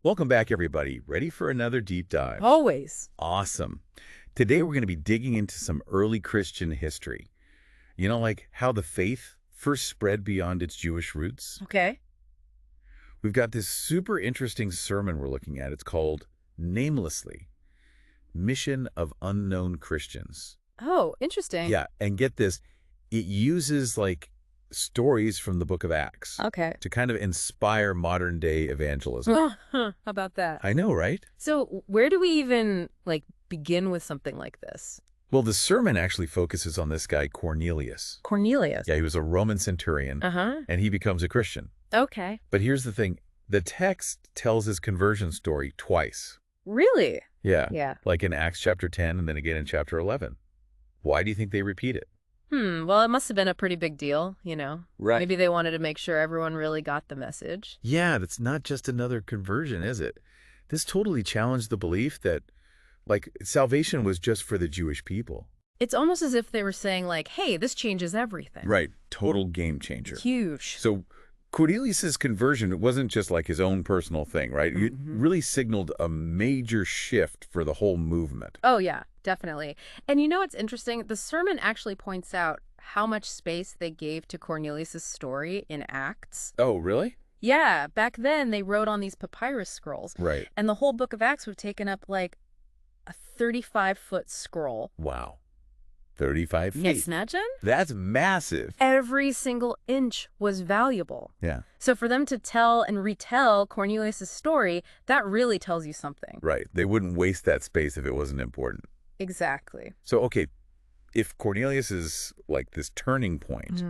Welcome back, everybody. Ready for another deep dive? Always. Awesome. Today, we're going to be digging into some early Christian history. You know, like how the faith first spread beyond its Jewish roots. Okay. We've got this super interesting sermon we're looking at. It's called Namelessly, Mission of Unknown Christians. Oh, interesting. Yeah, and get this, it uses like stories from the book of Acts Okay. to kind of inspire modern-day evangelism. How about that? I know, right? So where do we even, begin with something like this? Well, the sermon actually focuses on this guy, Cornelius. Cornelius. Yeah, he was a Roman centurion, Uh-huh. and he becomes a Christian. Okay. But here's the thing. The text tells his conversion story twice. Really? Yeah. Yeah. Like in Acts chapter 10 and then again in chapter 11. Why do you think they repeat it? Well, it must have been a pretty big deal, you know. Right. Maybe they wanted to make sure everyone really got the message. Yeah, that's not just another conversion, is it? This totally challenged the belief that, salvation was just for the Jewish people. It's almost as if they were saying, hey, this changes everything. Right. Total game changer. Huge. So Cornelius's conversion, it wasn't just like his own personal thing, right? It really signaled a major shift for the whole movement. Oh, yeah, definitely. And you know what's interesting? The sermon actually points out how much space they gave to Cornelius' story in Acts. Oh, really? Yeah, back then they wrote on these papyrus scrolls. Right. And the whole book of Acts would have taken up a 35-foot scroll. Wow. 35 feet. Yes, imagine? That's massive. Every single inch was valuable. Yeah. So for them to tell and retell Cornelius' story, that really tells you something. Right. They wouldn't waste that space if it wasn't important. Exactly. So, okay, if Cornelius is like this turning point,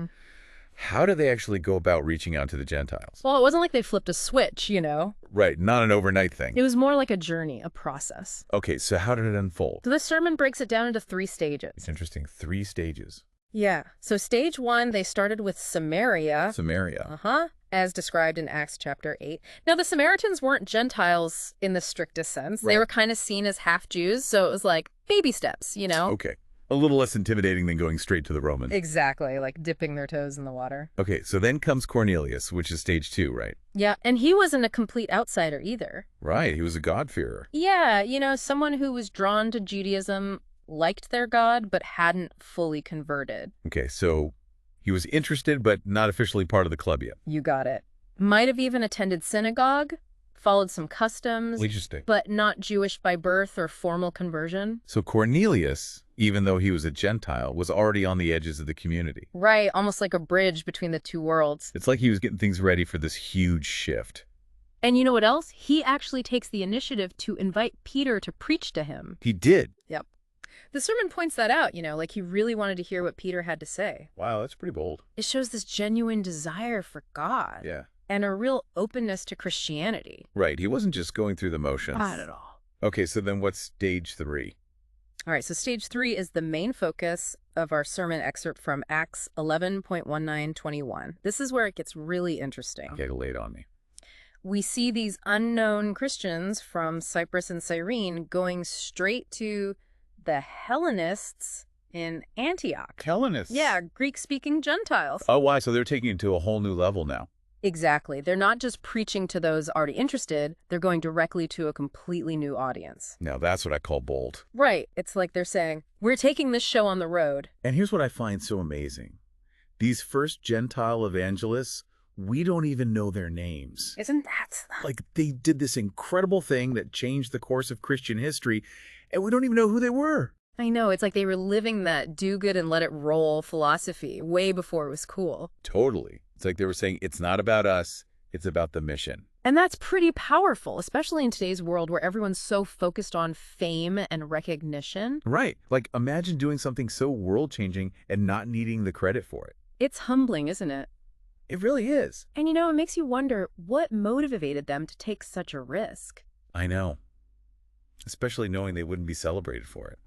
how do they actually go about reaching out to the Gentiles? Well, it wasn't like they flipped a switch, you know? Right. Not an overnight thing. It was more like a journey, a process. Okay, so how did it unfold? So this sermon breaks it down into 3 stages. It's interesting. 3 stages. Yeah. So stage 1, they started with Samaria. Samaria. As described in Acts chapter 8. Now, the Samaritans weren't Gentiles in the strictest sense. Right. They were kind of seen as half-Jews, so it was like baby steps, you know? Okay. A little less intimidating than going straight to the Romans. Exactly, like dipping their toes in the water. Okay, so then comes Cornelius, which is stage 2, right? Yeah, and he wasn't a complete outsider either. Right, he was a God-fearer. Yeah, you know, someone who was drawn to Judaism, liked their God, but hadn't fully converted. Okay, so he was interested, but not officially part of the club yet. You got it. Might have even attended synagogue, followed some customs, Interesting. but not Jewish by birth or formal conversion. So Cornelius, even though he was a Gentile, was already on the edges of the community. Right, almost like a bridge between the 2 worlds. It's like he was getting things ready for this huge shift. And you know what else? He actually takes the initiative to invite Peter to preach to him. He did. Yep. The sermon points that out, you know, like he really wanted to hear what Peter had to say. Wow, that's pretty bold. It shows this genuine desire for God. Yeah. And a real openness to Christianity. Right, he wasn't just going through the motions. Not at all. Okay, so then what's stage 3? All right, so stage 3 is the main focus of our sermon excerpt from Acts 11.1921. This is where it gets really interesting. Okay, lay it on me. We see these unknown Christians from Cyprus and Cyrene going straight to the Hellenists in Antioch. Hellenists? Yeah, Greek-speaking Gentiles. Oh, wow, so they're taking it to a whole new level now. Exactly. They're not just preaching to those already interested, they're going directly to a completely new audience. Now, that's what I call bold. Right. It's like they're saying, we're taking this show on the road. And here's what I find so amazing. These first Gentile evangelists, we don't even know their names. Isn't that... Like, they did this incredible thing that changed the course of Christian history, and we don't even know who they were. I know. It's like they were living that do good and let it roll philosophy way before it was cool. Totally. It's like they were saying, it's not about us, it's about the mission. And that's pretty powerful, especially in today's world where everyone's so focused on fame and recognition. Right. Like, imagine doing something so world-changing and not needing the credit for it. It's humbling, isn't it? It really is. And you know, it makes you wonder what motivated them to take such a risk. I know. Especially knowing they wouldn't be celebrated for it.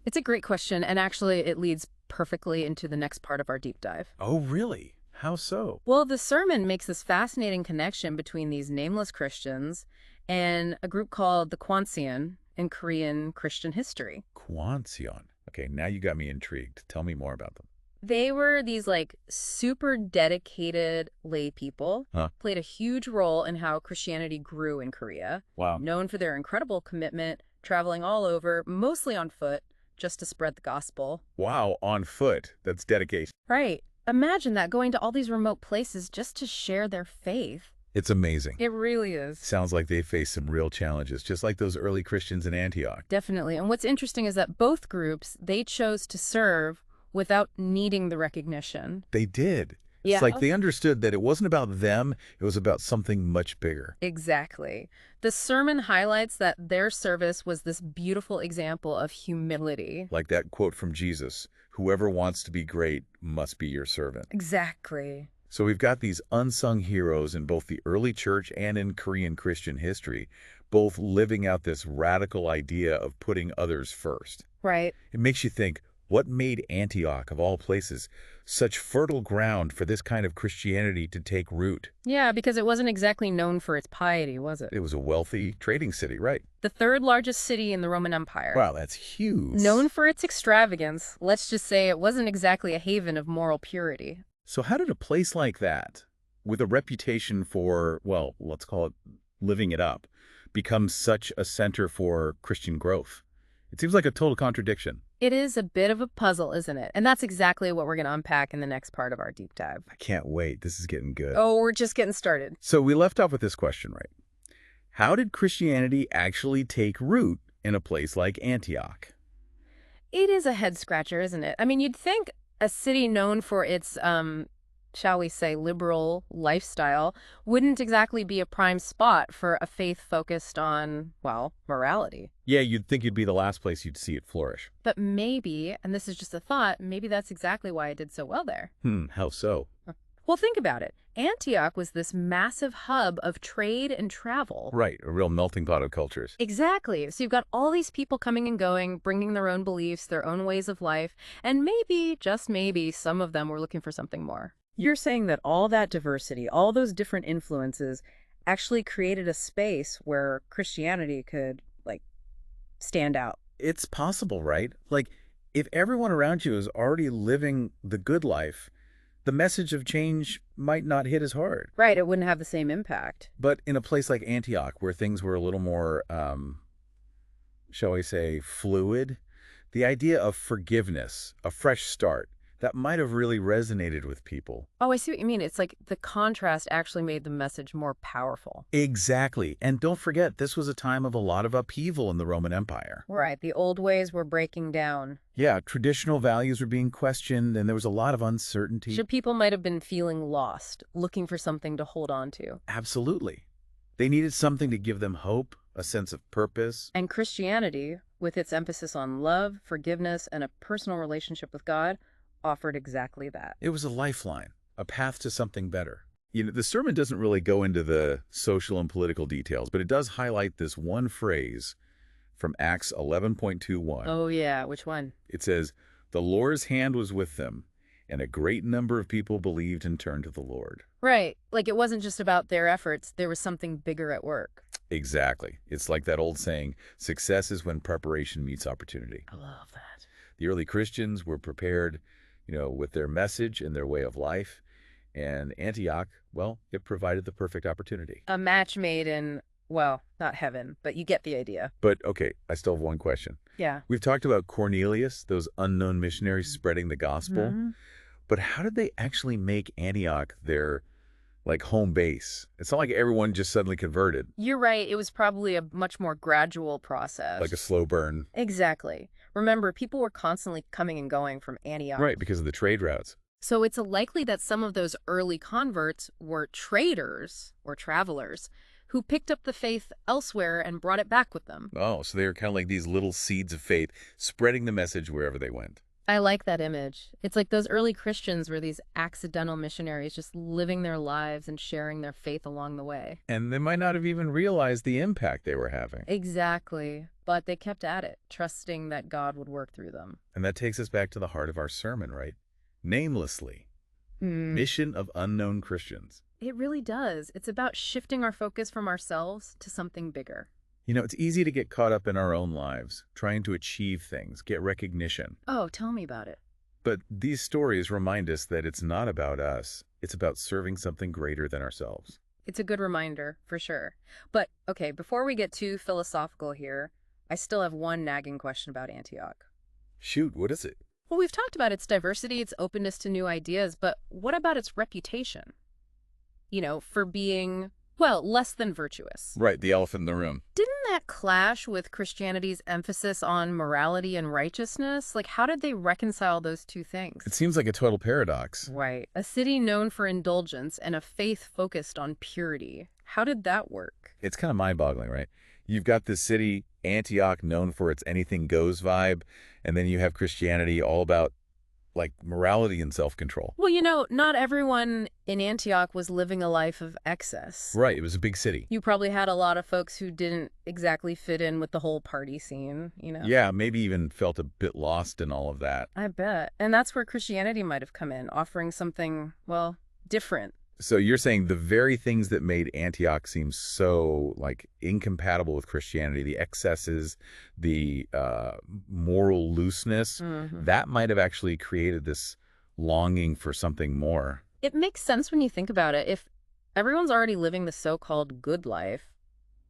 It's a great question, and actually it leads perfectly into the next part of our deep dive. Oh, really? How so? Well, the sermon makes this fascinating connection between these nameless Christians and a group called the Kwanseon in Korean Christian history. Kwanseon. Okay, now you got me intrigued. Tell me more about them. They were these like super dedicated lay people, Huh. played a huge role in how Christianity grew in Korea, Wow. known for their incredible commitment, traveling all over, mostly on foot, just to spread the gospel. Wow, on foot. That's dedication. Right. Imagine that, going to all these remote places just to share their faith. It's amazing. It really is. Sounds like they faced some real challenges, just like those early Christians in Antioch. Definitely. And what's interesting is that both groups, they chose to serve without needing the recognition. They did. Yeah. It's like they understood that it wasn't about them, it was about something much bigger. Exactly. The sermon highlights that their service was this beautiful example of humility. Like that quote from Jesus, "Whoever wants to be great must be your servant." Exactly. So we've got these unsung heroes in both the early church and in Korean Christian history, both living out this radical idea of putting others first. Right. It makes you think, what made Antioch, of all places, such fertile ground for this kind of Christianity to take root? Yeah, because it wasn't exactly known for its piety, was it? It was a wealthy trading city, right? The third largest city in the Roman Empire. Wow, that's huge. Known for its extravagance, let's just say it wasn't exactly a haven of moral purity. So how did a place like that, with a reputation for, well, let's call it living it up, become such a center for Christian growth? It seems like a total contradiction. It is a bit of a puzzle, isn't it? And that's exactly what we're going to unpack in the next part of our deep dive. I can't wait. This is getting good. Oh, we're just getting started. So we left off with this question, right? How did Christianity actually take root in a place like Antioch? It is a head scratcher, isn't it? I mean, you'd think a city known for its, shall we say, liberal lifestyle wouldn't exactly be a prime spot for a faith focused on, well, morality. Yeah, you'd think you'd be the last place you'd see it flourish. But maybe, and this is just a thought, maybe that's exactly why it did so well there. How so? Well, think about it. Antioch was this massive hub of trade and travel. Right, a real melting pot of cultures. Exactly. So you've got all these people coming and going, bringing their own beliefs, their own ways of life, and maybe, just maybe, some of them were looking for something more. You're saying that all that diversity, all those different influences, actually created a space where Christianity could, like, stand out. It's possible, right? Like, if everyone around you is already living the good life, the message of change might not hit as hard. Right, it wouldn't have the same impact. But in a place like Antioch, where things were a little more, shall we say, fluid, the idea of forgiveness, a fresh start, that might have really resonated with people. Oh, I see what you mean. It's like the contrast actually made the message more powerful. Exactly. And don't forget, this was a time of a lot of upheaval in the Roman Empire. Right, the old ways were breaking down. Yeah, traditional values were being questioned, and there was a lot of uncertainty. So people might have been feeling lost, looking for something to hold on to. Absolutely. They needed something to give them hope, a sense of purpose. And Christianity, with its emphasis on love, forgiveness, and a personal relationship with God, offered exactly that. It was a lifeline, a path to something better. You know, the sermon doesn't really go into the social and political details, but it does highlight this one phrase from Acts 11.21. Oh, yeah. Which one? It says, "The Lord's hand was with them, and a great number of people believed and turned to the Lord." Right. Like it wasn't just about their efforts. There was something bigger at work. Exactly. It's like that old saying, success is when preparation meets opportunity. I love that. The early Christians were prepared, with their message and their way of life. And Antioch, well, it provided the perfect opportunity. A match made in, well, not heaven, but you get the idea. But, okay, I still have one question. Yeah. We've talked about Cornelius, those unknown missionaries spreading the gospel. Mm-hmm. But how did they actually make Antioch their, home base? It's not like everyone just suddenly converted. You're right. It was probably a much more gradual process. Like a slow burn. Exactly. Remember, people were constantly coming and going from Antioch. Right, because of the trade routes. So it's likely that some of those early converts were traders or travelers who picked up the faith elsewhere and brought it back with them. Oh, so they were kind of like these little seeds of faith, spreading the message wherever they went. I like that image. It's like those early Christians were these accidental missionaries just living their lives and sharing their faith along the way. And they might not have even realized the impact they were having. Exactly. But they kept at it, trusting that God would work through them. And that takes us back to the heart of our sermon, right? Namelessly. Mission of unknown Christians. It really does. It's about shifting our focus from ourselves to something bigger. It's easy to get caught up in our own lives, trying to achieve things, get recognition. Oh, tell me about it. But these stories remind us that it's not about us. It's about serving something greater than ourselves. It's a good reminder, for sure. But, okay, before we get too philosophical here, I still have one nagging question about Antioch. Shoot, what is it? Well, we've talked about its diversity, its openness to new ideas, but what about its reputation? For being, well, less than virtuous. Right, the elephant in the room. Didn't that clash with Christianity's emphasis on morality and righteousness? Like, how did they reconcile those two things? It seems like a total paradox. Right. A city known for indulgence and a faith focused on purity. How did that work? It's kind of mind-boggling, right? You've got this city, Antioch, known for its anything goes vibe, and then you have Christianity all about, like, morality and self-control. Well, not everyone in Antioch was living a life of excess. Right, it was a big city. You probably had a lot of folks who didn't exactly fit in with the whole party scene. Yeah, maybe even felt a bit lost in all of that. I bet. And that's where Christianity might have come in, offering something, well, different. So you're saying the very things that made Antioch seem so, like, incompatible with Christianity, the excesses, the moral looseness, that might have actually created this longing for something more. It makes sense when you think about it. If everyone's already living the so-called good life,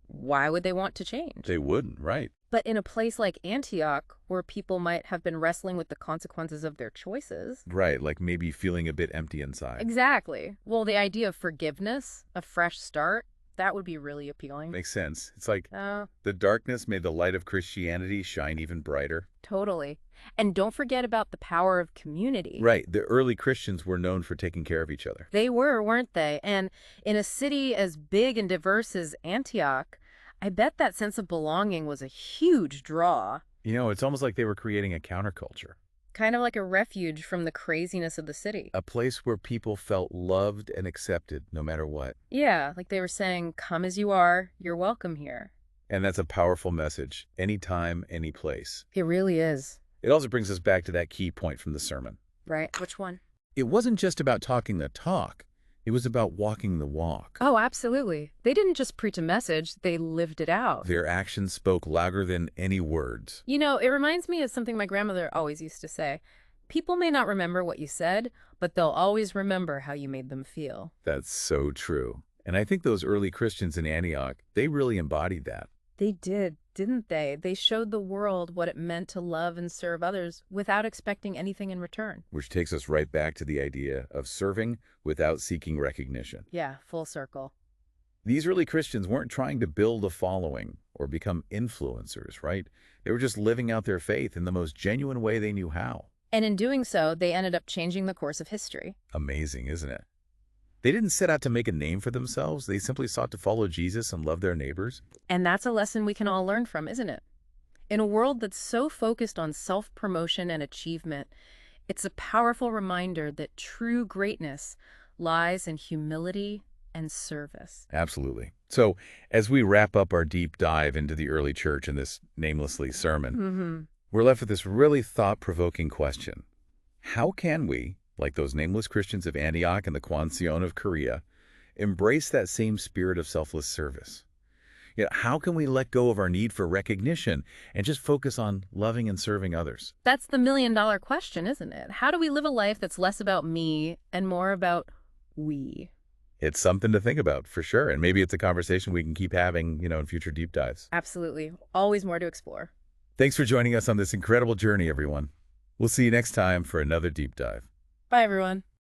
why would they want to change? They wouldn't, right? But in a place like Antioch, where people might have been wrestling with the consequences of their choices. Right, like maybe feeling a bit empty inside. Exactly. Well, the idea of forgiveness, a fresh start, that would be really appealing. Makes sense. It's like the darkness made the light of Christianity shine even brighter. Totally. And don't forget about the power of community. Right. The early Christians were known for taking care of each other. They were, weren't they? And in a city as big and diverse as Antioch, I bet that sense of belonging was a huge draw. It's almost like they were creating a counterculture. Kind of like a refuge from the craziness of the city. A place where people felt loved and accepted no matter what. Yeah, like they were saying, come as you are, you're welcome here. And that's a powerful message. Anytime, any place. It really is. It also brings us back to that key point from the sermon. Right. Which one? It wasn't just about talking the talk. It was about walking the walk. Oh, absolutely. They didn't just preach a message, they lived it out. Their actions spoke louder than any words. It reminds me of something my grandmother always used to say. People may not remember what you said, but they'll always remember how you made them feel. That's so true. And I think those early Christians in Antioch, they really embodied that. They did, didn't they? They showed the world what it meant to love and serve others without expecting anything in return. Which takes us right back to the idea of serving without seeking recognition. Yeah, full circle. These early Christians weren't trying to build a following or become influencers, right? They were just living out their faith in the most genuine way they knew how. And in doing so, they ended up changing the course of history. Amazing, isn't it? They didn't set out to make a name for themselves. They simply sought to follow Jesus and love their neighbors. And that's a lesson we can all learn from, isn't it? In a world that's so focused on self-promotion and achievement, it's a powerful reminder that true greatness lies in humility and service. Absolutely. So as we wrap up our deep dive into the early church in this namelessly sermon, we're left with this really thought-provoking question. How can we, like those nameless Christians of Antioch and the Kwanseon of Korea, embrace that same spirit of selfless service? How can we let go of our need for recognition and just focus on loving and serving others? That's the million-dollar question, isn't it? How do we live a life that's less about me and more about we? It's something to think about, for sure. And maybe it's a conversation we can keep having, in future deep dives. Absolutely. Always more to explore. Thanks for joining us on this incredible journey, everyone. We'll see you next time for another deep dive. Bye, everyone.